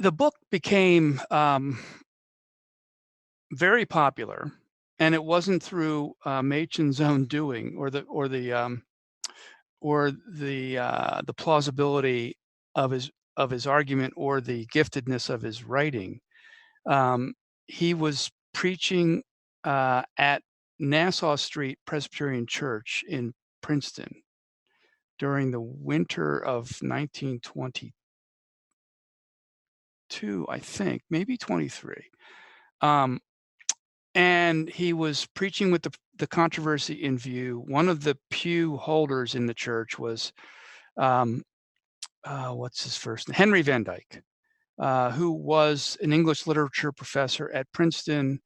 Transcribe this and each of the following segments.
the book became very popular, and it wasn't through Machen's own doing or the plausibility of his argument or the giftedness of his writing. Um, he was preaching at Nassau Street Presbyterian Church in Princeton during the winter of 1922, I think, maybe 23. Um, and he was preaching with the controversy in view. One of the pew holders in the church was, um, what's his first name? Henry Van Dyke, who was an English literature professor at Princeton,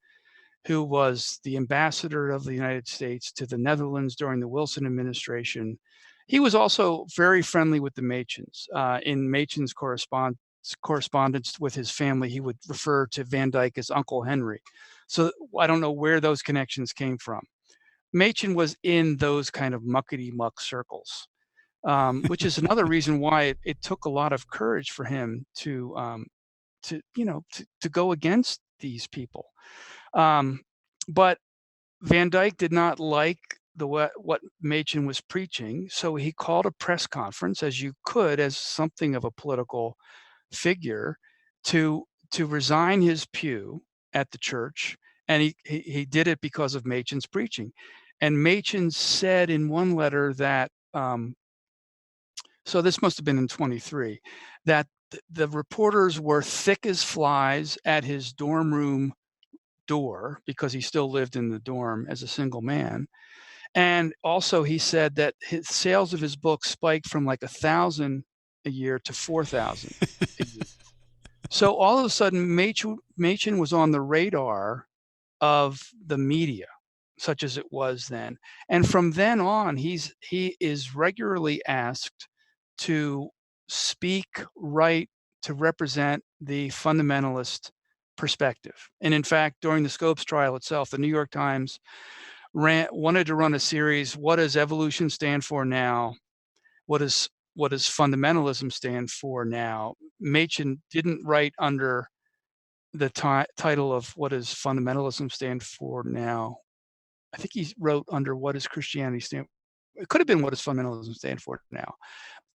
who was the ambassador of the United States to the Netherlands during the Wilson administration. He was also very friendly with the Machens. In Machen's correspondence with his family, he would refer to Van Dyke as Uncle Henry. So I don't know where those connections came from. Machen was in those kind of muckety-muck circles, which is another reason why it took a lot of courage for him to go against these people. But Van Dyke did not like what Machen was preaching, so he called a press conference, as you could, as something of a political figure, to resign his pew at the church, and he did it because of Machen's preaching. And Machen said in one letter that, so this must have been in 23, that the reporters were thick as flies at his dorm room door, because he still lived in the dorm as a single man. And also he said that his sales of his books spiked from like 1,000 a year to 4,000 a year. So all of a sudden, Machen was on the radar of the media, such as it was then. And from then on, he is regularly asked to speak, write, to represent the fundamentalist perspective. And in fact, during the Scopes trial itself, the New York Times wanted to run a series. What does evolution stand for now? What does fundamentalism stand for now? Machen didn't write under the title of what does fundamentalism stand for now. I think he wrote under what does Christianity stand. It could have been what does fundamentalism stand for now,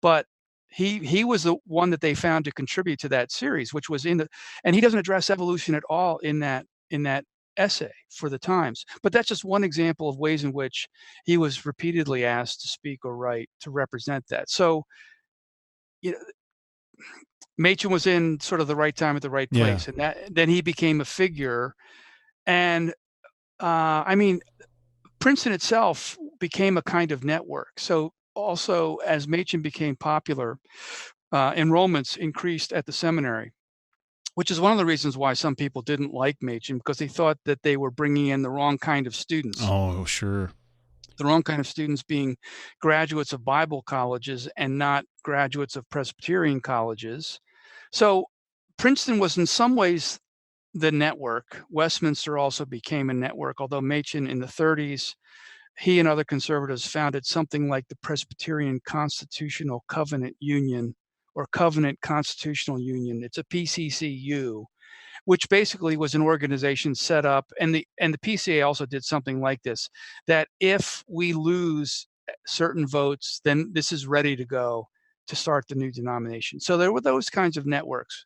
but he was the one that they found to contribute to that series, which was and he doesn't address evolution at all in that essay for the Times. But that's just one example of ways in which he was repeatedly asked to speak or write to represent that. So, you know, Machen was in sort of the right time at the right Yeah. place, and then he became a figure. And I mean, Princeton itself became a kind of network. So also, as Machen became popular, enrollments increased at the seminary, which is one of the reasons why some people didn't like Machen, because they thought that they were bringing in the wrong kind of students. Oh, sure. The wrong kind of students being graduates of Bible colleges and not graduates of Presbyterian colleges. So Princeton was in some ways the network. Westminster also became a network, although Machen in the 30s, he and other conservatives founded something like the Presbyterian Constitutional Covenant Union, or Covenant Constitutional Union. It's a PCCU, which basically was an organization set up, and the PCA also did something like this, that if we lose certain votes, then this is ready to go to start the new denomination. So there were those kinds of networks.